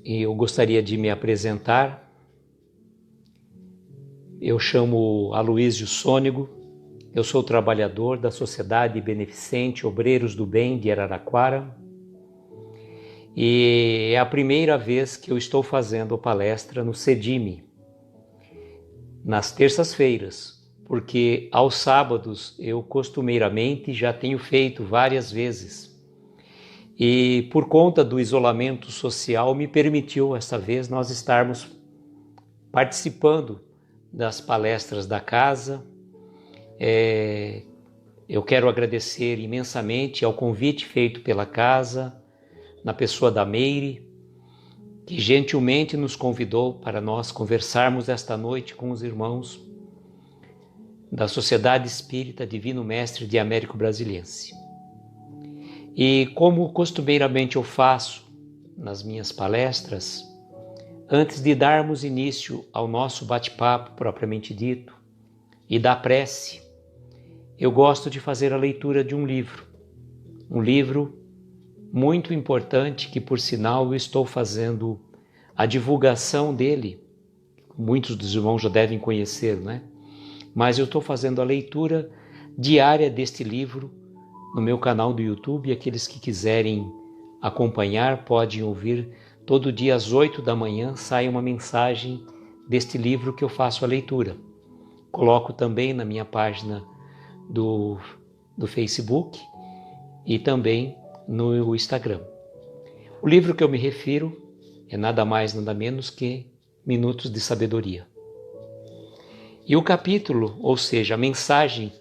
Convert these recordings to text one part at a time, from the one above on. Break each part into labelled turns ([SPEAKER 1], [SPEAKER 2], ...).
[SPEAKER 1] e eu gostaria de me apresentar. Eu chamo Aloísio Sônego, eu sou trabalhador da Sociedade Beneficente Obreiros do Bem de Araraquara e é a primeira vez que eu estou fazendo palestra no CEDIME, nas terças-feiras, porque aos sábados eu costumeiramente já tenho feito várias vezes. E por conta do isolamento social me permitiu esta vez nós estarmos participando das palestras da casa. Eu quero agradecer imensamente ao convite feito pela casa, na pessoa da Meire, que gentilmente nos convidou para nós conversarmos esta noite com os irmãos da Sociedade Espírita Divino Mestre de Américo Brasiliense. E como costumeiramente eu faço nas minhas palestras, antes de darmos início ao nosso bate-papo propriamente dito e da prece, eu gosto de fazer a leitura de um livro muito importante que, por sinal, eu estou fazendo a divulgação dele. Muitos dos irmãos já devem conhecer, né? Mas eu estou fazendo a leitura diária deste livro no meu canal do YouTube, e aqueles que quiserem acompanhar podem ouvir. Todo dia às 8 da manhã sai uma mensagem deste livro que eu faço a leitura. Coloco também na minha página do Facebook e também no Instagram. O livro que eu me refiro é nada mais, nada menos que Minutos de Sabedoria. E o capítulo, ou seja, a mensagem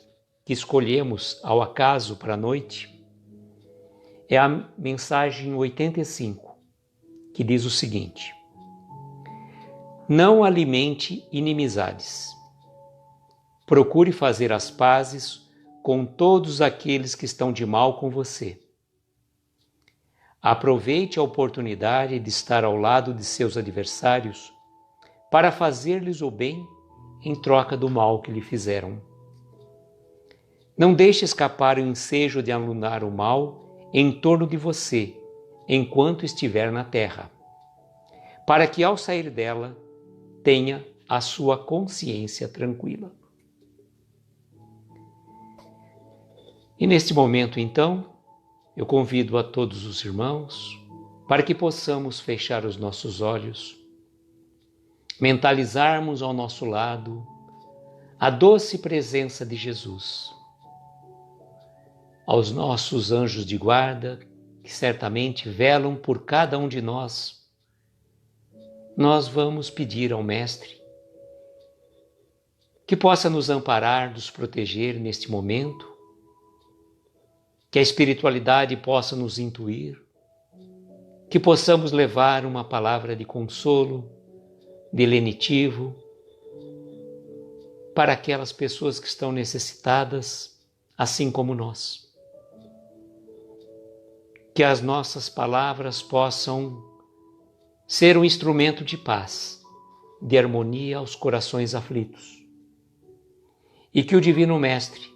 [SPEAKER 1] que escolhemos ao acaso para a noite, é a mensagem 85, que diz o seguinte: não alimente inimizades. Procure fazer as pazes com todos aqueles que estão de mal com você. Aproveite a oportunidade de estar ao lado de seus adversários para fazer-lhes o bem em troca do mal que lhe fizeram. Não deixe escapar o ensejo de alunar o mal em torno de você, enquanto estiver na terra, para que ao sair dela tenha a sua consciência tranquila. E neste momento, então, eu convido a todos os irmãos para que possamos fechar os nossos olhos, mentalizarmos ao nosso lado a doce presença de Jesus, aos nossos anjos de guarda, que certamente velam por cada um de nós. Nós vamos pedir ao Mestre que possa nos amparar, nos proteger neste momento, que a espiritualidade possa nos intuir, que possamos levar uma palavra de consolo, de lenitivo, para aquelas pessoas que estão necessitadas, assim como nós. Que as nossas palavras possam ser um instrumento de paz, de harmonia aos corações aflitos. E que o Divino Mestre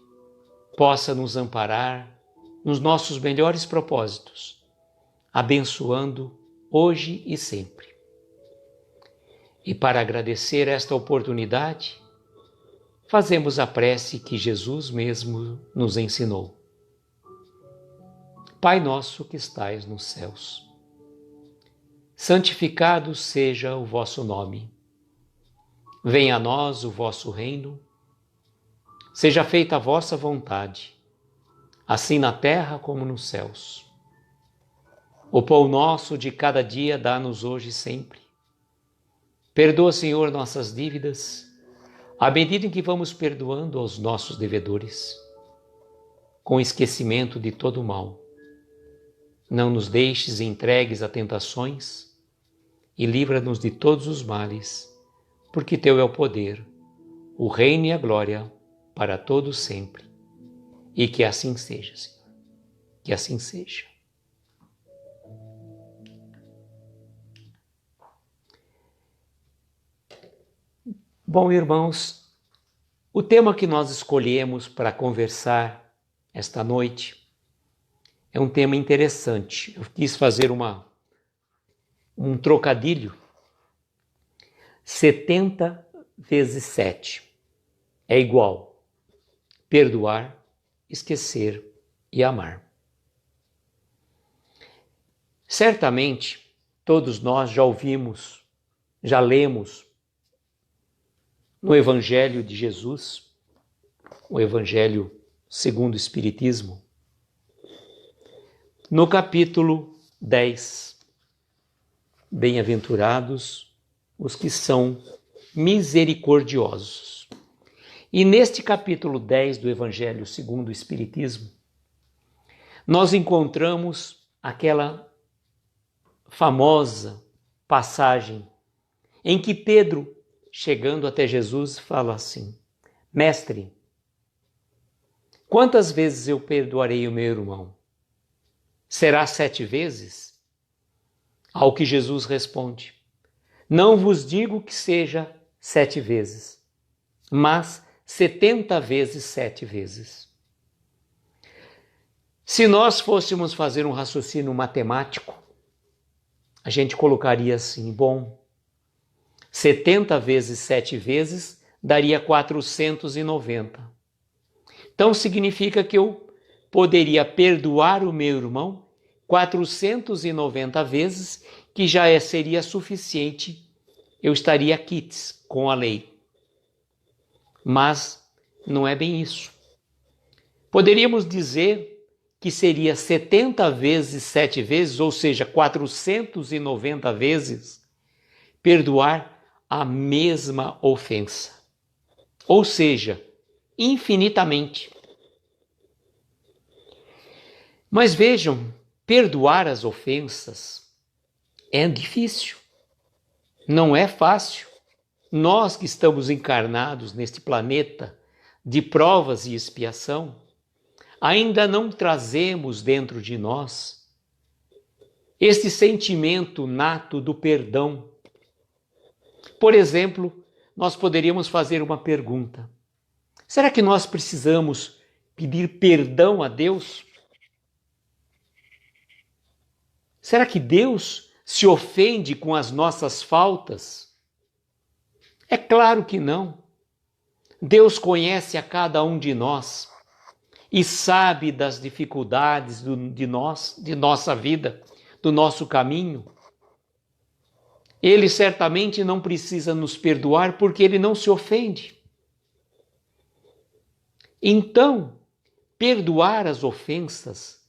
[SPEAKER 1] possa nos amparar nos nossos melhores propósitos, abençoando hoje e sempre. E para agradecer esta oportunidade, fazemos a prece que Jesus mesmo nos ensinou. Pai nosso que estais nos céus, santificado seja o vosso nome. Venha a nós o vosso reino, seja feita a vossa vontade, assim na terra como nos céus. O pão nosso de cada dia dá-nos hoje e sempre. Perdoa, Senhor, nossas dívidas, à medida em que vamos perdoando aos nossos devedores, com esquecimento de todo o mal. Não nos deixes entregues a tentações e livra-nos de todos os males, porque Teu é o poder, o reino e a glória para todos sempre. E que assim seja, Senhor. Que assim seja. Bom, irmãos, o tema que nós escolhemos para conversar esta noite é um tema interessante. Eu quis fazer uma um trocadilho. 70 vezes 7 é igual perdoar, esquecer e amar. Certamente, todos nós já ouvimos, já lemos no Evangelho de Jesus, o Evangelho segundo o Espiritismo, no capítulo 10, bem-aventurados os que são misericordiosos. E neste capítulo 10 do Evangelho segundo o Espiritismo, nós encontramos aquela famosa passagem em que Pedro, chegando até Jesus, fala assim: Mestre, quantas vezes eu perdoarei o meu irmão? Será 7 vezes? Ao que Jesus responde: Não vos digo que seja 7 vezes, mas 70 vezes 7 vezes. Se nós fôssemos fazer um raciocínio matemático, a gente colocaria assim: bom, 70 vezes 7 vezes daria 490. Então significa que eu poderia perdoar o meu irmão 490 vezes, que já seria suficiente, eu estaria quites com a lei. Mas não é bem isso. Poderíamos dizer que seria 70 vezes 7 vezes, ou seja, 490 vezes, perdoar a mesma ofensa. Ou seja, infinitamente. Mas vejam, perdoar as ofensas é difícil, não é fácil. Nós que estamos encarnados neste planeta de provas e expiação, ainda não trazemos dentro de nós este sentimento nato do perdão. Por exemplo, nós poderíamos fazer uma pergunta: será que nós precisamos pedir perdão a Deus? Será que Deus se ofende com as nossas faltas? É claro que não. Deus conhece a cada um de nós e sabe das dificuldades de nossa vida, do nosso caminho. Ele certamente não precisa nos perdoar porque ele não se ofende. Então, perdoar as ofensas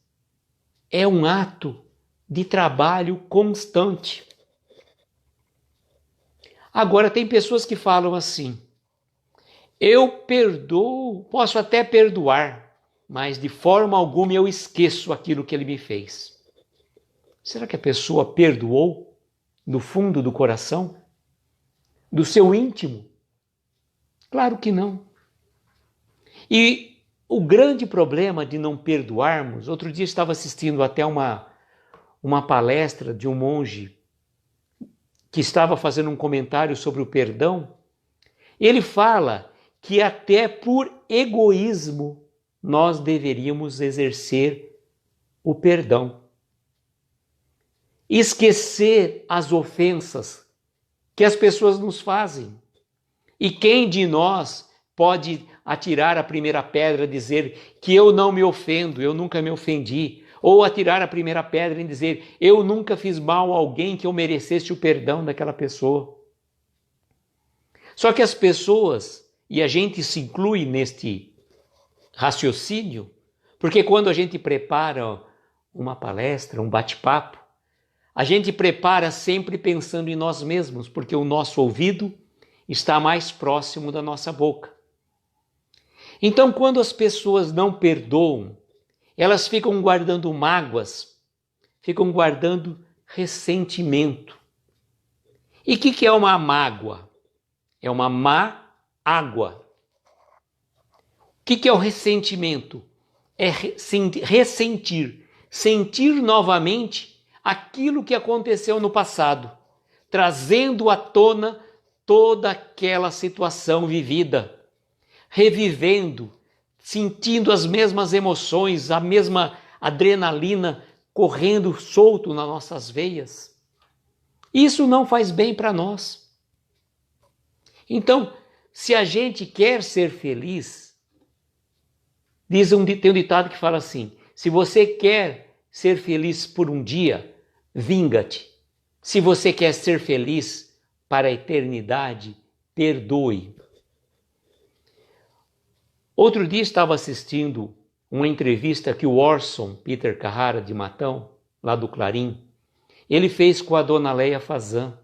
[SPEAKER 1] é um ato de trabalho constante. Agora, tem pessoas que falam assim: eu perdoo, posso até perdoar, mas de forma alguma eu esqueço aquilo que ele me fez. Será que a pessoa perdoou do fundo do coração? Do seu íntimo? Claro que não. E o grande problema de não perdoarmos, outro dia estava assistindo até uma palestra de um monge que estava fazendo um comentário sobre o perdão. Ele fala que até por egoísmo nós deveríamos exercer o perdão. Esquecer as ofensas que as pessoas nos fazem. E quem de nós pode atirar a primeira pedra e dizer que eu não me ofendo, eu nunca me ofendi? Ou atirar a primeira pedra e dizer eu nunca fiz mal a alguém que eu merecesse o perdão daquela pessoa? Só que as pessoas, e a gente se inclui neste raciocínio, porque quando a gente prepara uma palestra, um bate-papo, a gente prepara sempre pensando em nós mesmos, porque o nosso ouvido está mais próximo da nossa boca. Então, quando as pessoas não perdoam, elas ficam guardando mágoas, ficam guardando ressentimento. E o que é uma mágoa? É uma má água. O que é o ressentimento? É ressentir, sentir novamente aquilo que aconteceu no passado, trazendo à tona toda aquela situação vivida, revivendo, sentindo as mesmas emoções, a mesma adrenalina correndo solto nas nossas veias. Isso não faz bem para nós. Então, se a gente quer ser feliz, tem um ditado que fala assim: se você quer ser feliz por um dia, vinga-te. Se você quer ser feliz para a eternidade, perdoe. Outro dia estava assistindo uma entrevista que o Orson Peter Carrara de Matão, lá do Clarim, ele fez com a dona Leia Fazan.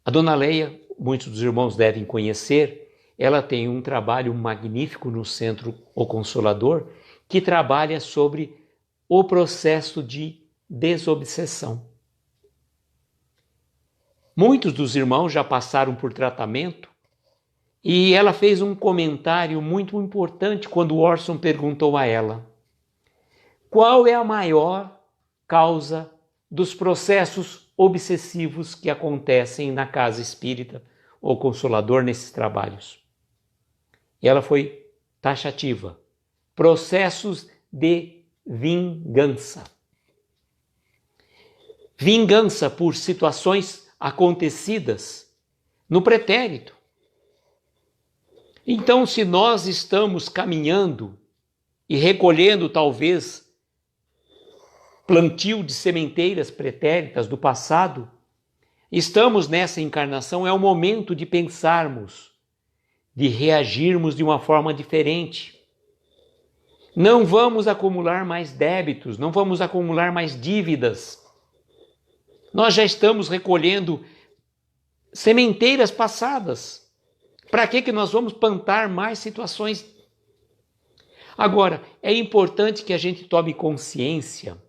[SPEAKER 1] A dona Leia, muitos dos irmãos devem conhecer, ela tem um trabalho magnífico no Centro O Consolador, que trabalha sobre o processo de desobsessão. Muitos dos irmãos já passaram por tratamento e ela fez um comentário muito importante quando o Orson perguntou a ela: qual é a maior causa dos processos obsessivos que acontecem na casa espírita ou Consolador nesses trabalhos? E ela foi taxativa: processos de vingança. Vingança por situações acontecidas no pretérito. Então, se nós estamos caminhando e recolhendo talvez plantio de sementeiras pretéritas do passado, estamos nessa encarnação, é o momento de pensarmos, de reagirmos de uma forma diferente. Não vamos acumular mais débitos, não vamos acumular mais dívidas. Nós já estamos recolhendo sementeiras passadas. Para que nós vamos plantar mais situações? Agora, é importante que a gente tome consciência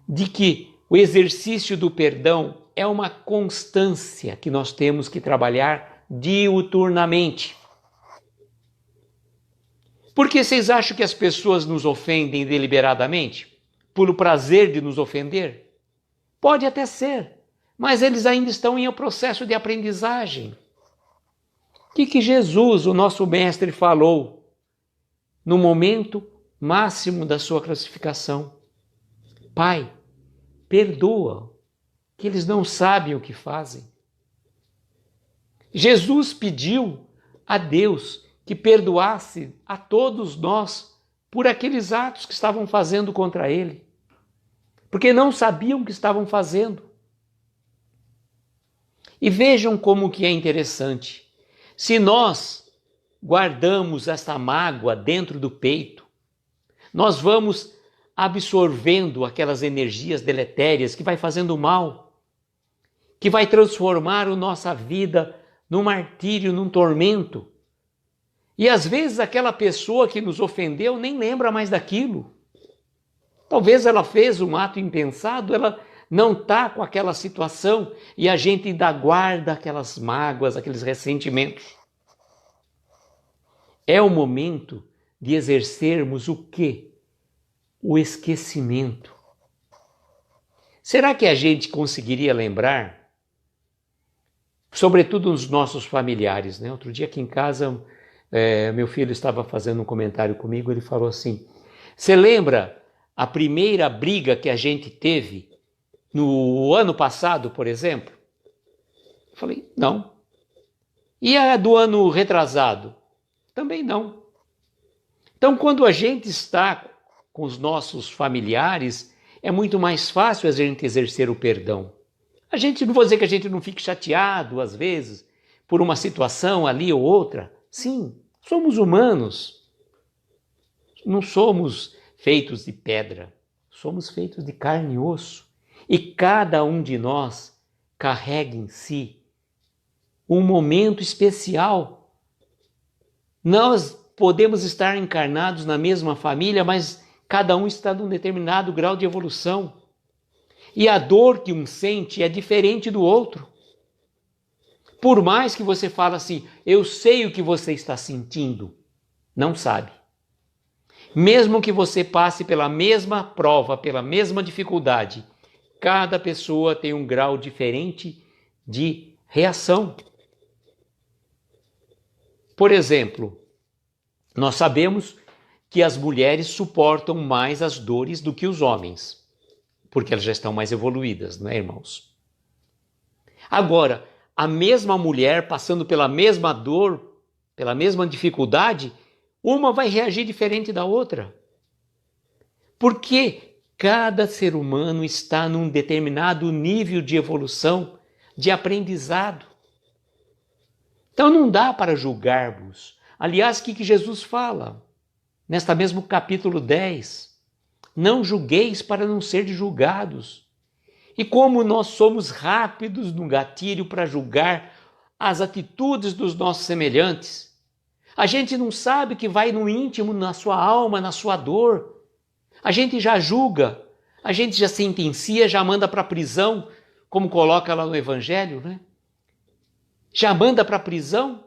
[SPEAKER 1] de que o exercício do perdão é uma constância que nós temos que trabalhar diuturnamente. Por que vocês acham que as pessoas nos ofendem deliberadamente? Por o prazer de nos ofender? Pode até ser, mas eles ainda estão em um processo de aprendizagem. O que Jesus, o nosso mestre, falou no momento máximo da sua crucificação? Pai, perdoa, que eles não sabem o que fazem. Jesus pediu a Deus que perdoasse a todos nós por aqueles atos que estavam fazendo contra ele, porque não sabiam o que estavam fazendo. E vejam como que é interessante. Se nós guardamos essa mágoa dentro do peito, nós vamos absorvendo aquelas energias deletérias que vai fazendo mal, que vai transformar a nossa vida num martírio, num tormento. E às vezes aquela pessoa que nos ofendeu nem lembra mais daquilo. Talvez ela fez um ato impensado, ela não está com aquela situação e a gente ainda guarda aquelas mágoas, aqueles ressentimentos. É o momento de exercermos o quê? O esquecimento. Será que a gente conseguiria lembrar? Sobretudo os nossos familiares, né? Outro dia aqui em casa, meu filho estava fazendo um comentário comigo, ele falou assim: você lembra a primeira briga que a gente teve no ano passado, por exemplo? Eu falei, não. E a do ano retrasado? Também não. Então, quando a gente está com os nossos familiares, é muito mais fácil a gente exercer o perdão. A gente, não vou dizer que a gente não fique chateado, às vezes, por uma situação ali ou outra. Sim, somos humanos. Não somos feitos de pedra. Somos feitos de carne e osso. E cada um de nós carrega em si um momento especial. Nós podemos estar encarnados na mesma família, mas cada um está num determinado grau de evolução. E a dor que um sente é diferente do outro. Por mais que você fale assim, eu sei o que você está sentindo, não sabe. Mesmo que você passe pela mesma prova, pela mesma dificuldade, cada pessoa tem um grau diferente de reação. Por exemplo, nós sabemos que as mulheres suportam mais as dores do que os homens, porque elas já estão mais evoluídas, não é, irmãos? Agora, a mesma mulher passando pela mesma dor, pela mesma dificuldade, uma vai reagir diferente da outra. Porque cada ser humano está num determinado nível de evolução, de aprendizado. Então não dá para julgarmos. Aliás, o que Jesus fala? Nesta mesmo capítulo 10. Não julgueis para não ser julgados. E como nós somos rápidos no gatilho para julgar as atitudes dos nossos semelhantes, a gente não sabe que vai no íntimo, na sua alma, na sua dor. A gente já julga, a gente já sentencia, já manda para a prisão, como coloca lá no Evangelho, né? Já manda para a prisão.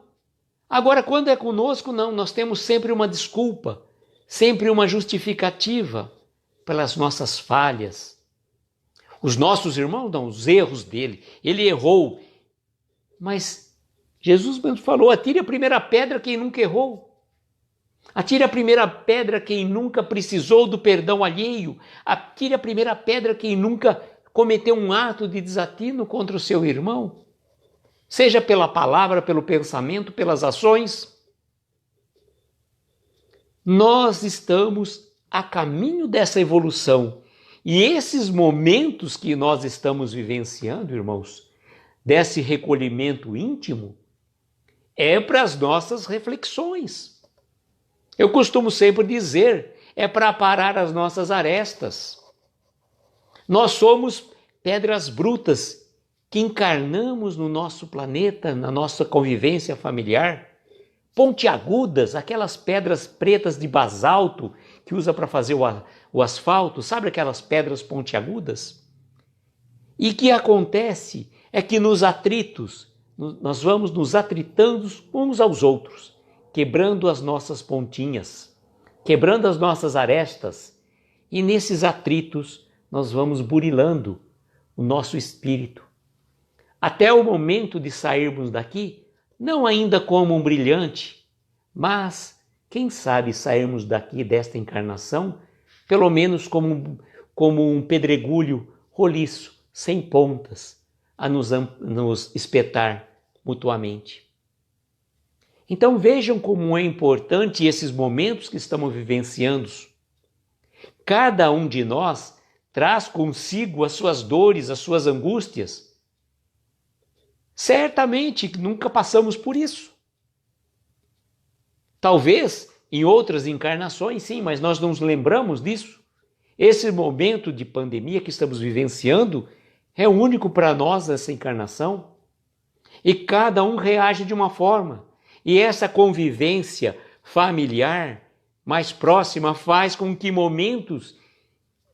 [SPEAKER 1] Agora, quando é conosco, não, nós temos sempre uma desculpa, sempre uma justificativa pelas nossas falhas. Os nossos irmãos, não, os erros dele. Ele errou. Mas Jesus mesmo falou, atire a primeira pedra quem nunca errou. Atire a primeira pedra quem nunca precisou do perdão alheio. Atire a primeira pedra quem nunca cometeu um ato de desatino contra o seu irmão. Seja pela palavra, pelo pensamento, pelas ações. Nós estamos a caminho dessa evolução. E esses momentos que nós estamos vivenciando, irmãos, desse recolhimento íntimo, é para as nossas reflexões. Eu costumo sempre dizer, é para aparar as nossas arestas. Nós somos pedras brutas que encarnamos no nosso planeta, na nossa convivência familiar, pontiagudas, aquelas pedras pretas de basalto que usa para fazer o asfalto, sabe aquelas pedras pontiagudas? E o que acontece é que nos atritos, nós vamos nos atritando uns aos outros, quebrando as nossas pontinhas, quebrando as nossas arestas, e nesses atritos nós vamos burilando o nosso espírito. Até o momento de sairmos daqui, não ainda como um brilhante, mas, quem sabe, sairmos daqui desta encarnação, pelo menos como um pedregulho roliço, sem pontas, a nos espetar mutuamente. Então vejam como é importante esses momentos que estamos vivenciando. Cada um de nós traz consigo as suas dores, as suas angústias. Certamente nunca passamos por isso. Talvez em outras encarnações, sim, mas nós não nos lembramos disso. Esse momento de pandemia que estamos vivenciando é único para nós nessa encarnação. E cada um reage de uma forma. E essa convivência familiar mais próxima faz com que momentos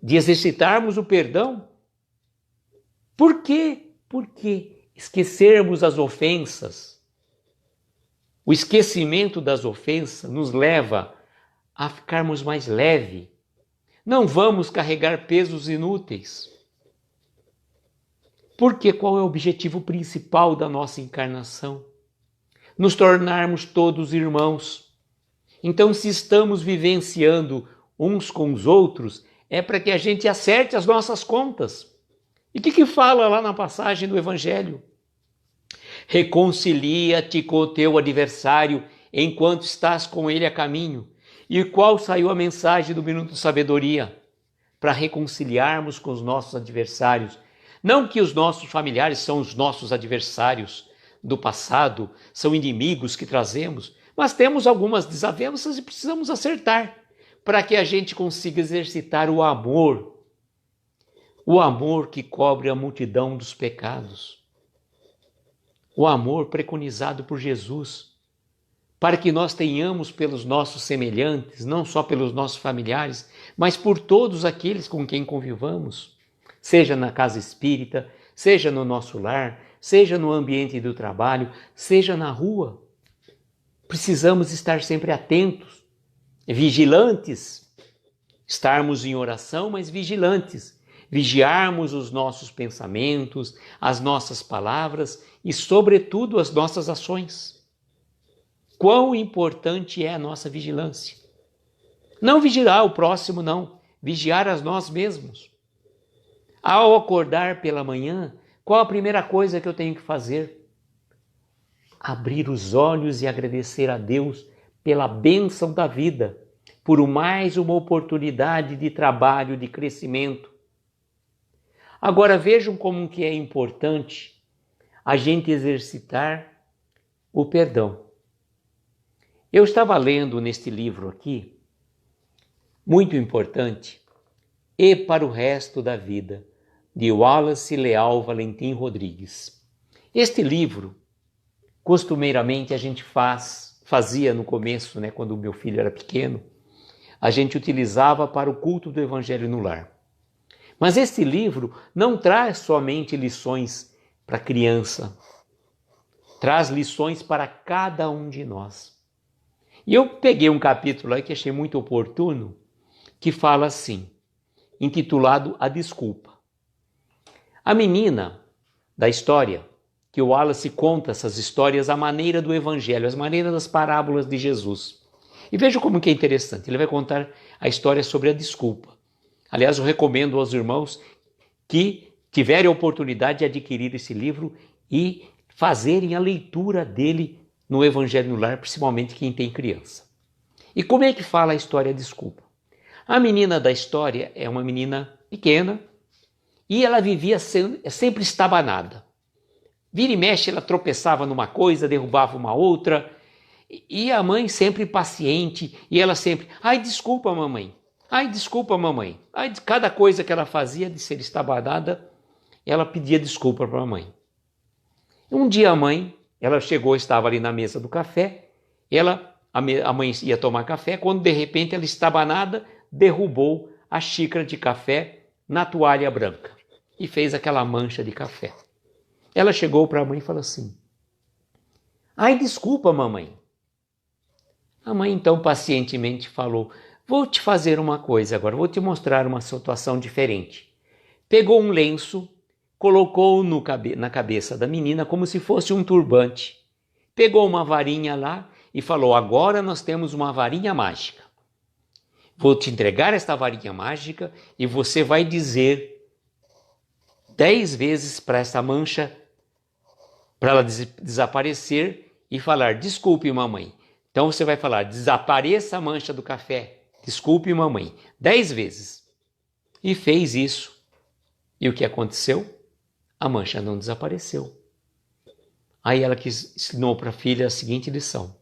[SPEAKER 1] de exercitarmos o perdão. Por quê? Porque esquecermos as ofensas. O esquecimento das ofensas nos leva a ficarmos mais leve. Não vamos carregar pesos inúteis. Porque qual é o objetivo principal da nossa encarnação? Nos tornarmos todos irmãos. Então, se estamos vivenciando uns com os outros, é para que a gente acerte as nossas contas. E o que fala lá na passagem do Evangelho? Reconcilia-te com o teu adversário enquanto estás com ele a caminho. E qual saiu a mensagem do Minuto de Sabedoria? Para reconciliarmos com os nossos adversários. Não que os nossos familiares são os nossos adversários do passado, são inimigos que trazemos, mas temos algumas desavenças e precisamos acertar para que a gente consiga exercitar o amor que cobre a multidão dos pecados. O amor preconizado por Jesus, para que nós tenhamos pelos nossos semelhantes, não só pelos nossos familiares, mas por todos aqueles com quem convivamos, seja na casa espírita, seja no nosso lar, seja no ambiente do trabalho, seja na rua. Precisamos estar sempre atentos, vigilantes, estarmos em oração, mas vigilantes, vigiarmos os nossos pensamentos, as nossas palavras e, sobretudo, as nossas ações. Quão importante é a nossa vigilância. Não vigiar o próximo, não. Vigiar a nós mesmos. Ao acordar pela manhã, Qual a primeira coisa que eu tenho que fazer? Abrir os olhos e agradecer a Deus pela bênção da vida, por mais uma oportunidade de trabalho, de crescimento. Agora vejam como que é importante a gente exercitar o perdão. Eu estava lendo neste livro aqui, muito importante, E para o Resto da Vida, de Wallace Leal Valentim Rodrigues. Este livro, costumeiramente a gente fazia no começo, quando o meu filho era pequeno, a gente utilizava para o culto do Evangelho no lar. Mas este livro não traz somente lições para a criança, traz lições para cada um de nós. E eu peguei um capítulo aí que achei muito oportuno, que fala assim, intitulado A Desculpa. A menina da história, que o Wallace conta essas histórias à maneira do Evangelho, às maneiras das parábolas de Jesus. E veja como que é interessante, ele vai contar a história sobre a desculpa. Aliás, eu recomendo aos irmãos que tiverem a oportunidade de adquirir esse livro e fazerem a leitura dele no Evangelho no Lar, principalmente quem tem criança. E como é que fala a história a desculpa? A menina da história é uma menina pequena e ela vivia sempre estabanada. Vira e mexe, ela tropeçava numa coisa, derrubava uma outra, e a mãe sempre paciente, e ela sempre, ai, desculpa, mamãe. Ai, desculpa, mamãe. Ai, cada coisa que ela fazia de ser estabanada, ela pedia desculpa para a mãe. Um dia a mãe, ela chegou, estava ali na mesa do café, a mãe ia tomar café, quando de repente ela, estabanada, derrubou a xícara de café na toalha branca e fez aquela mancha de café. Ela chegou para a mãe e falou assim, ai, desculpa, mamãe. A mãe então pacientemente falou, vou te fazer uma coisa agora, vou te mostrar uma situação diferente. Pegou um lenço, colocou na cabeça da menina como se fosse um turbante. Pegou uma varinha lá e falou, agora nós temos uma varinha mágica. Vou te entregar esta varinha mágica e você vai dizer 10 vezes para essa mancha, para ela desaparecer e falar, desculpe, mamãe. Então você vai falar, desapareça a mancha do café, desculpe, mamãe, 10 vezes. E fez isso. E o que aconteceu? A mancha não desapareceu. Aí ela ensinou para a filha a seguinte lição,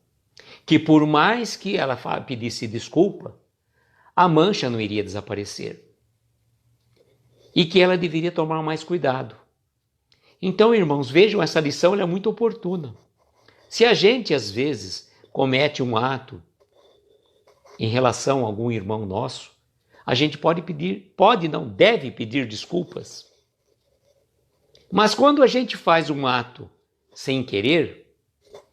[SPEAKER 1] que por mais que ela pedisse desculpa, a mancha não iria desaparecer. E que ela deveria tomar mais cuidado. Então, irmãos, vejam, essa lição ela é muito oportuna. Se a gente, às vezes, comete um ato em relação a algum irmão nosso, a gente deve pedir desculpas. Mas quando a gente faz um ato sem querer,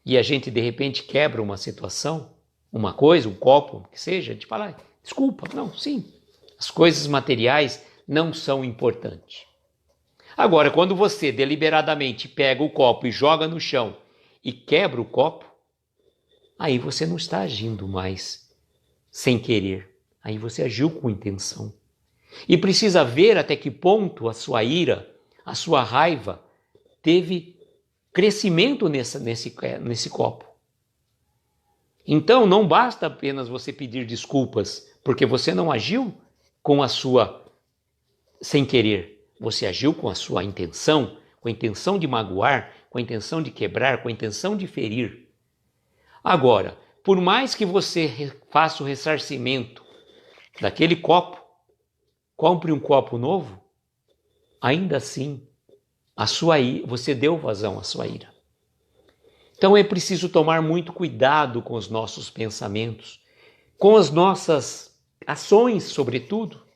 [SPEAKER 1] e a gente de repente quebra uma situação, uma coisa, um copo, que seja, a gente fala, desculpa, não, sim, as coisas materiais não são importantes. Agora, quando você deliberadamente pega o copo e joga no chão e quebra o copo, aí você não está agindo mais sem querer, aí você agiu com intenção. E precisa ver até que ponto a sua ira, a sua raiva, teve crescimento nesse copo. Então, não basta apenas você pedir desculpas, porque você não agiu com a sua sem querer. Você agiu com a sua intenção, com a intenção de magoar, com a intenção de quebrar, com a intenção de ferir. Agora, por mais que você faça o ressarcimento daquele copo, compre um copo novo, ainda assim, você deu vazão à sua ira. Então é preciso tomar muito cuidado com os nossos pensamentos, com as nossas ações, sobretudo.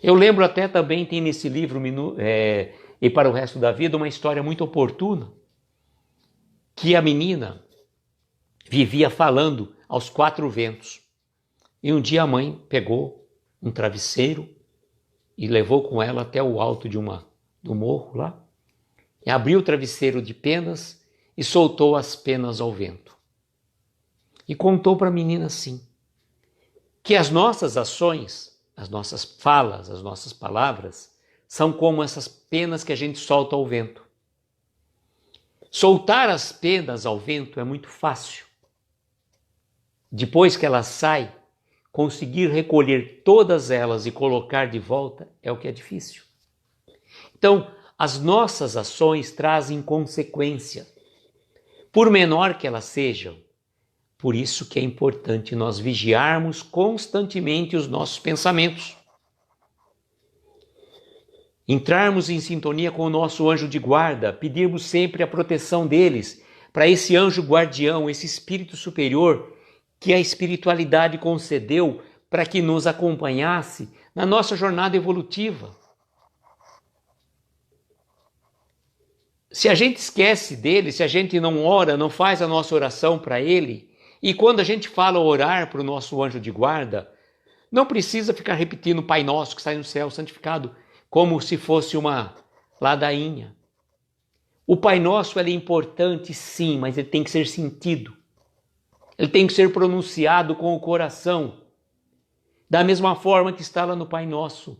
[SPEAKER 1] Eu lembro até também, tem nesse livro, E para o Resto da Vida, uma história muito oportuna, que a menina vivia falando aos 4 ventos. E um dia a mãe pegou um travesseiro e levou com ela até o alto do morro lá, e abriu o travesseiro de penas e soltou as penas ao vento. E contou para a menina assim, que as nossas ações, as nossas falas, as nossas palavras, são como essas penas que a gente solta ao vento. Soltar as penas ao vento é muito fácil. Depois que ela sai, conseguir recolher todas elas e colocar de volta é o que é difícil. Então, as nossas ações trazem consequência, por menor que elas sejam. Por isso que é importante nós vigiarmos constantemente os nossos pensamentos. Entrarmos em sintonia com o nosso anjo de guarda, pedirmos sempre a proteção deles, para esse anjo guardião, esse espírito superior que a espiritualidade concedeu para que nos acompanhasse na nossa jornada evolutiva. Se a gente esquece dele, se a gente não ora, não faz a nossa oração para ele, e quando a gente fala orar para o nosso anjo de guarda, não precisa ficar repetindo Pai Nosso que está no céu, santificado, como se fosse uma ladainha. O Pai Nosso é importante sim, mas ele tem que ser sentido. Ele tem que ser pronunciado com o coração. Da mesma forma que está lá no Pai Nosso. O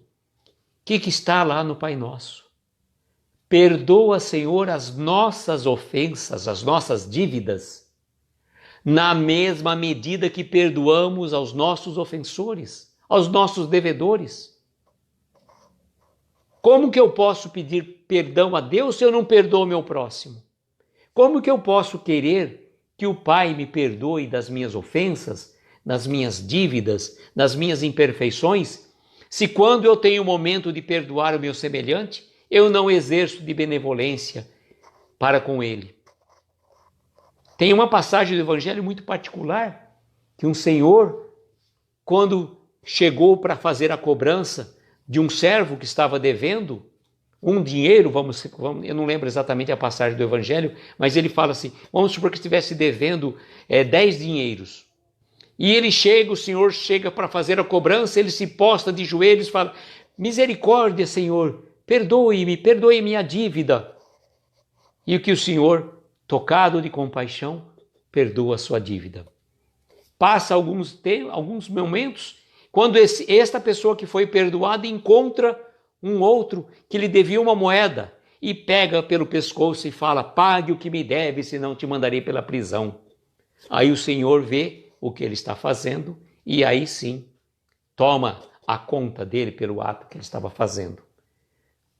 [SPEAKER 1] que está lá no Pai Nosso? Perdoa, Senhor, as nossas ofensas, as nossas dívidas, na mesma medida que perdoamos aos nossos ofensores, aos nossos devedores. Como que eu posso pedir perdão a Deus se eu não perdoo o meu próximo? Como que eu posso querer que o Pai me perdoe das minhas ofensas, das minhas dívidas, das minhas imperfeições, se quando eu tenho o momento de perdoar o meu semelhante, eu não exerço de benevolência para com ele? Tem uma passagem do Evangelho muito particular, que um senhor, quando chegou para fazer a cobrança de um servo que estava devendo um dinheiro, eu não lembro exatamente a passagem do Evangelho, mas ele fala assim, vamos supor que estivesse devendo 10 dinheiros. E ele chega, o senhor chega para fazer a cobrança, ele se posta de joelhos e fala, misericórdia, Senhor, perdoe-me, perdoe minha dívida. E o que o Senhor, tocado de compaixão, perdoa a sua dívida. Passa alguns momentos, quando esta pessoa que foi perdoada encontra um outro que lhe devia uma moeda e pega pelo pescoço e fala, pague o que me deve, senão te mandarei pela prisão. Aí o Senhor vê o que ele está fazendo e aí sim toma a conta dele pelo ato que ele estava fazendo.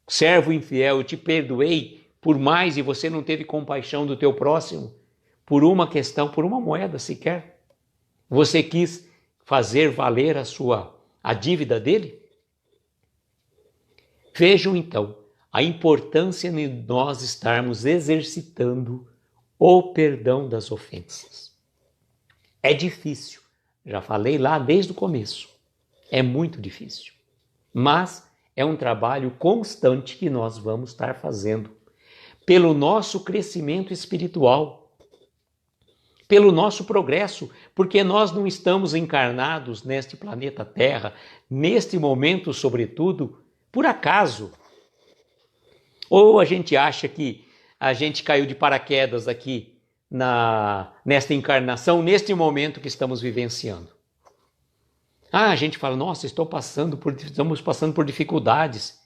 [SPEAKER 1] Servo infiel, eu te perdoei por mais e você não teve compaixão do teu próximo por uma questão, por uma moeda sequer. Você quis fazer valer a dívida dele? Vejam então a importância de nós estarmos exercitando o perdão das ofensas. É difícil, já falei lá desde o começo, é muito difícil, mas é um trabalho constante que nós vamos estar fazendo pelo nosso crescimento espiritual, pelo nosso progresso, porque nós não estamos encarnados neste planeta Terra, neste momento, sobretudo, por acaso. Ou a gente acha que a gente caiu de paraquedas aqui nesta encarnação, neste momento que estamos vivenciando. A gente fala, nossa, estamos passando por dificuldades.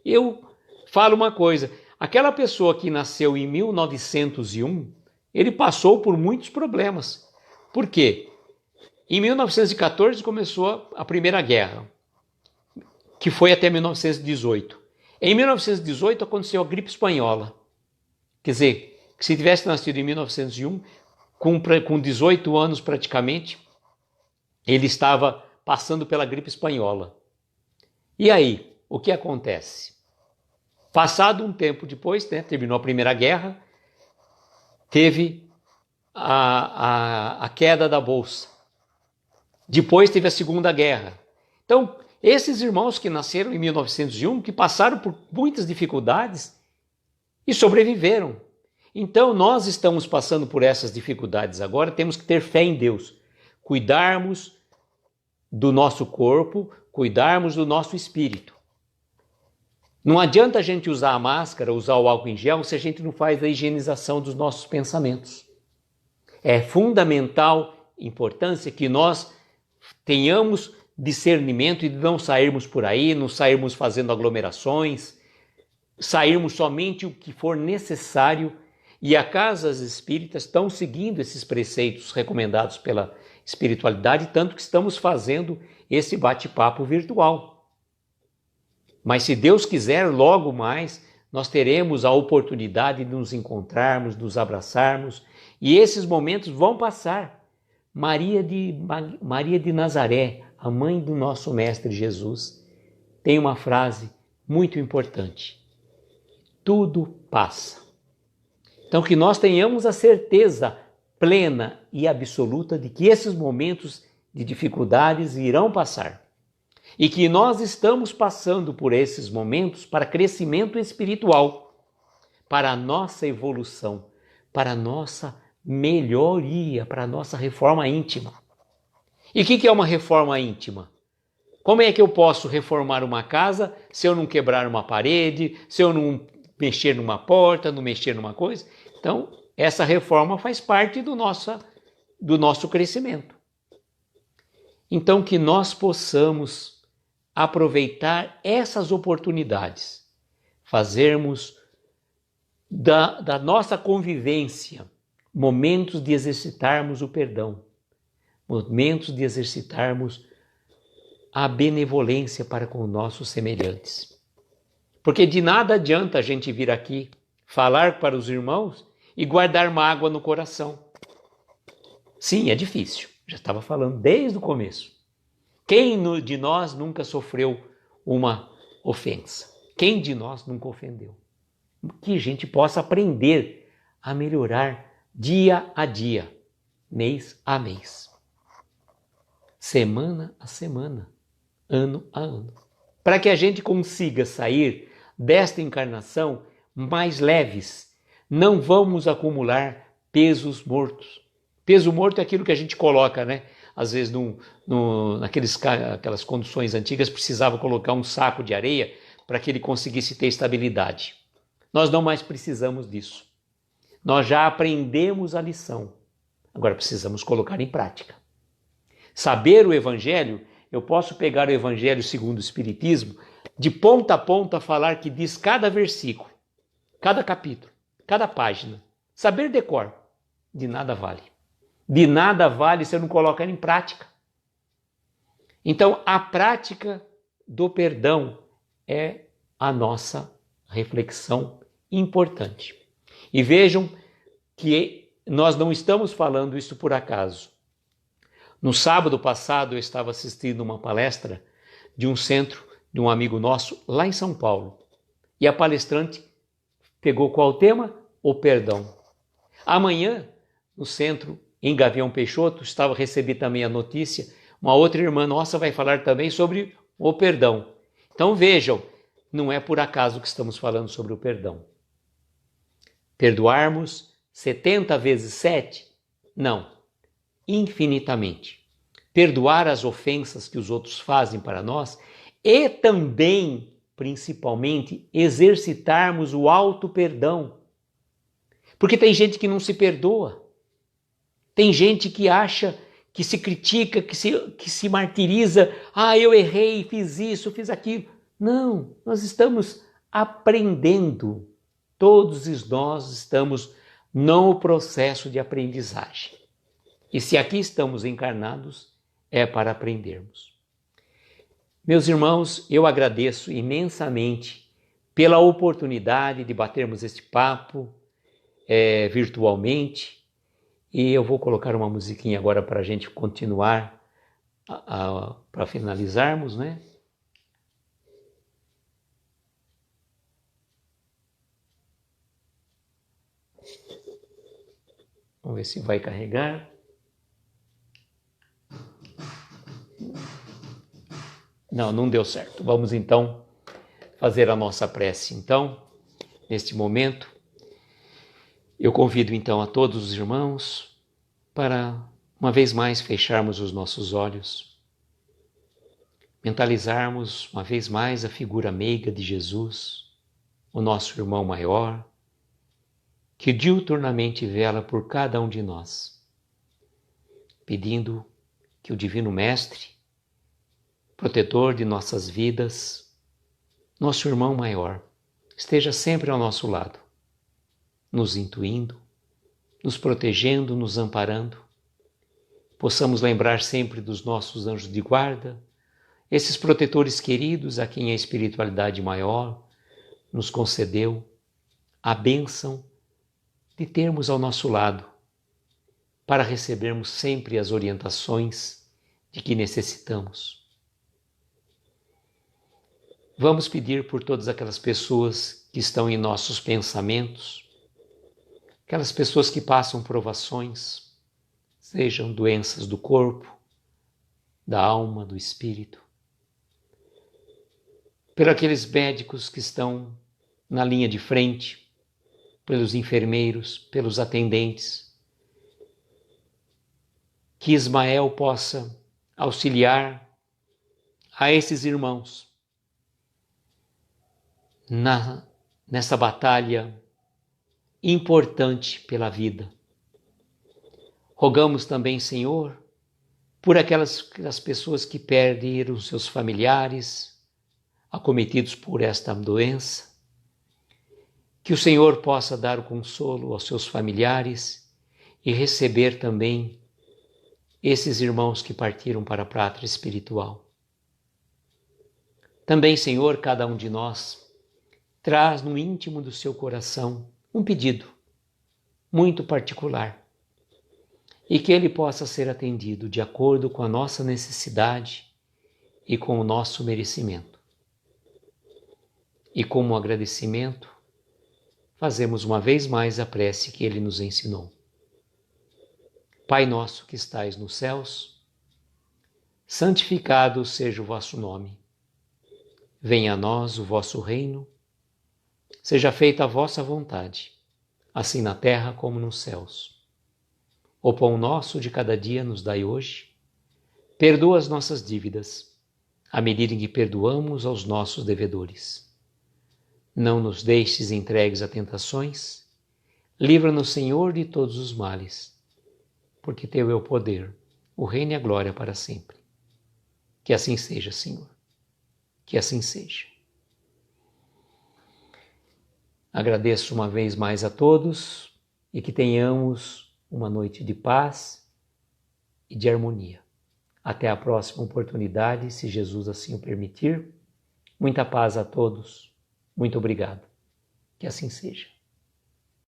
[SPEAKER 1] Eu falo uma coisa, aquela pessoa que nasceu em 1901, ele passou por muitos problemas. Por quê? Em 1914 começou a Primeira Guerra, que foi até 1918. Em 1918 aconteceu a gripe espanhola. Quer dizer, que se tivesse nascido em 1901, com 18 anos praticamente, ele estava passando pela gripe espanhola. E aí, o que acontece? Passado um tempo depois, terminou a Primeira Guerra, teve a queda da Bolsa. Depois teve a Segunda Guerra. Então, esses irmãos que nasceram em 1901, que passaram por muitas dificuldades e sobreviveram. Então, nós estamos passando por essas dificuldades agora, temos que ter fé em Deus, cuidarmos do nosso corpo, cuidarmos do nosso espírito. Não adianta a gente usar a máscara, usar o álcool em gel, se a gente não faz a higienização dos nossos pensamentos. É fundamental importância que nós tenhamos discernimento e de não sairmos por aí, não sairmos fazendo aglomerações, sairmos somente o que for necessário. E as casas espíritas estão seguindo esses preceitos recomendados pela espiritualidade, tanto que estamos fazendo esse bate-papo virtual. Mas se Deus quiser, logo mais, nós teremos a oportunidade de nos encontrarmos, nos abraçarmos, e esses momentos vão passar. Maria de Nazaré, a mãe do nosso Mestre Jesus, tem uma frase muito importante: tudo passa. Então, que nós tenhamos a certeza plena e absoluta de que esses momentos de dificuldades irão passar. E que nós estamos passando por esses momentos para crescimento espiritual, para a nossa evolução, para a nossa melhoria, para a nossa reforma íntima. E o que é uma reforma íntima? Como é que eu posso reformar uma casa se eu não quebrar uma parede, se eu não mexer numa porta, não mexer numa coisa? Então, essa reforma faz parte do nosso crescimento. Então, que nós possamos aproveitar essas oportunidades, fazermos da nossa convivência momentos de exercitarmos o perdão, momentos de exercitarmos a benevolência para com nossos semelhantes. Porque de nada adianta a gente vir aqui falar para os irmãos e guardar mágoa no coração. Sim, é difícil. Já estava falando desde o começo. Quem de nós nunca sofreu uma ofensa? Quem de nós nunca ofendeu? Que a gente possa aprender a melhorar dia a dia, mês a mês, semana a semana, ano a ano. Para que a gente consiga sair desta encarnação mais leves, não vamos acumular pesos mortos. Peso morto é aquilo que a gente coloca, né? Às vezes, aquelas condições antigas, precisava colocar um saco de areia para que ele conseguisse ter estabilidade. Nós não mais precisamos disso. Nós já aprendemos a lição. Agora precisamos colocar em prática. Saber o Evangelho, eu posso pegar o Evangelho segundo o Espiritismo, de ponta a ponta falar que diz cada versículo, cada capítulo, cada página. Saber de cor, de nada vale. De nada vale se eu não colocar em prática. Então, a prática do perdão é a nossa reflexão importante. E vejam que nós não estamos falando isso por acaso. No sábado passado, eu estava assistindo uma palestra de um centro de um amigo nosso lá em São Paulo. E a palestrante pegou qual tema? O perdão. Amanhã, no centro, em Gavião Peixoto, recebi também a notícia, uma outra irmã nossa vai falar também sobre o perdão. Então vejam, não é por acaso que estamos falando sobre o perdão. Perdoarmos 70 vezes 7? Não, infinitamente. Perdoar as ofensas que os outros fazem para nós e também, principalmente, exercitarmos o auto-perdão. Porque tem gente que não se perdoa. Tem gente que acha, que se critica, que se martiriza. Ah, eu errei, fiz isso, fiz aquilo. Não, nós estamos aprendendo. Todos nós estamos no processo de aprendizagem. E se aqui estamos encarnados, é para aprendermos. Meus irmãos, eu agradeço imensamente pela oportunidade de batermos este papo virtualmente. E eu vou colocar uma musiquinha agora para a gente continuar, para finalizarmos, né? Vamos ver se vai carregar. Não deu certo. Vamos então fazer a nossa prece. Então, neste momento, eu convido então a todos os irmãos para, uma vez mais, fecharmos os nossos olhos, mentalizarmos uma vez mais a figura meiga de Jesus, o nosso irmão maior, que diuturnamente vela por cada um de nós, pedindo que o Divino Mestre protetor de nossas vidas, nosso irmão maior, esteja sempre ao nosso lado, nos intuindo, nos protegendo, nos amparando. Possamos lembrar sempre dos nossos anjos de guarda, esses protetores queridos a quem a espiritualidade maior nos concedeu a bênção de termos ao nosso lado, para recebermos sempre as orientações de que necessitamos. Vamos pedir por todas aquelas pessoas que estão em nossos pensamentos, aquelas pessoas que passam provações, sejam doenças do corpo, da alma, do espírito. Por aqueles médicos que estão na linha de frente, pelos enfermeiros, pelos atendentes. Que Ismael possa auxiliar a esses irmãos nessa batalha importante pela vida. Rogamos também, Senhor, por aquelas pessoas que perderam seus familiares, acometidos por esta doença, que o Senhor possa dar o consolo aos seus familiares e receber também esses irmãos que partiram para a pátria espiritual. Também, Senhor, cada um de nós traz no íntimo do seu coração um pedido muito particular e que ele possa ser atendido de acordo com a nossa necessidade e com o nosso merecimento. E como agradecimento, fazemos uma vez mais a prece que ele nos ensinou. Pai nosso que estais nos céus, santificado seja o vosso nome. Venha a nós o vosso reino, seja feita a vossa vontade, assim na terra como nos céus. O pão nosso de cada dia nos dai hoje. Perdoa as nossas dívidas, à medida em que perdoamos aos nossos devedores. Não nos deixes entregues a tentações, livra-nos, Senhor, de todos os males, porque teu é o poder, o reino e a glória para sempre. Que assim seja, Senhor, que assim seja. Agradeço uma vez mais a todos e que tenhamos uma noite de paz e de harmonia. Até a próxima oportunidade, se Jesus assim o permitir. Muita paz a todos. Muito obrigado. Que assim seja.